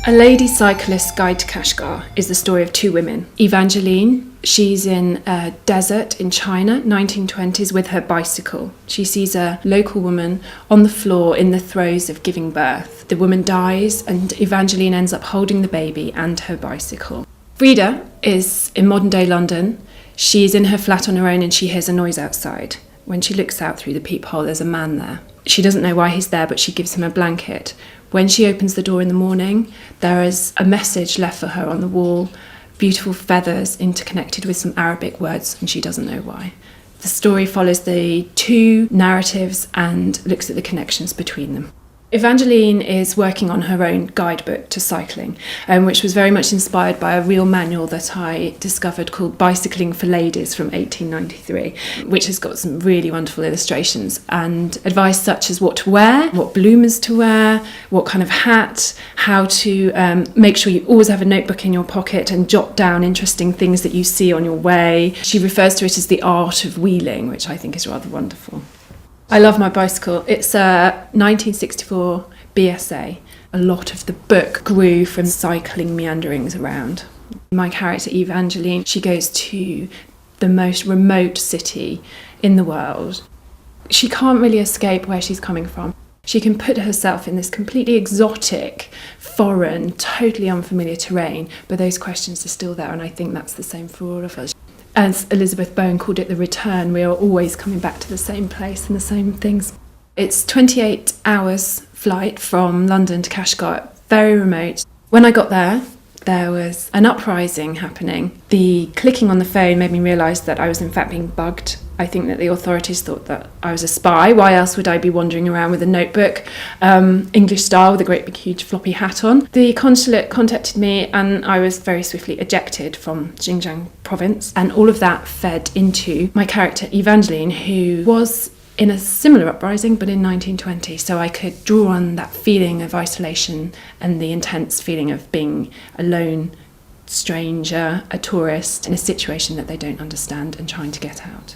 A Lady Cyclist's Guide to Kashgar is the story of two women. Evangeline, she's in a desert in China, 1920s, with her bicycle. She sees a local woman on the floor in the throes of giving birth. The woman dies and Evangeline ends up holding the baby and her bicycle. Frida is in modern day London. She's in her flat on her own and she hears a noise outside. When she looks out through the peephole, there's a man there. She doesn't know why he's there, but she gives him a blanket. When she opens the door in the morning, there is a message left for her on the wall, beautiful feathers interconnected with some Arabic words, and she doesn't know why. The story follows the two narratives and looks at the connections between them. Evangeline is working on her own guidebook to cycling, which was very much inspired by a real manual that I discovered called Bicycling for Ladies from 1893, which has got some really wonderful illustrations and advice such as what to wear, what bloomers to wear, what kind of hat, how to make sure you always have a notebook in your pocket and jot down interesting things that you see on your way. She refers to it as the art of wheeling, which I think is rather wonderful. I love my bicycle. It's a 1964 BSA. A lot of the book grew from cycling meanderings around. My character Evangeline, she goes to the most remote city in the world. She can't really escape where she's coming from. She can put herself in this completely exotic, foreign, totally unfamiliar terrain, but those questions are still there, and I think that's the same for all of us. As Elizabeth Bowen called it, the return. We are always coming back to the same place and the same things. It's 28 hours flight from London to Kashgar, very remote. When I got there, there was an uprising happening. The clicking on the phone made me realise that I was in fact being bugged. I think that the authorities thought that I was a spy. Why else would I be wandering around with a notebook, English style, with a great big huge floppy hat on? The consulate contacted me and I was very swiftly ejected from Xinjiang province. And all of that fed into my character Evangeline, who was in a similar uprising but in 1920. So I could draw on that feeling of isolation and the intense feeling of being alone, stranger, a tourist in a situation that they don't understand and trying to get out.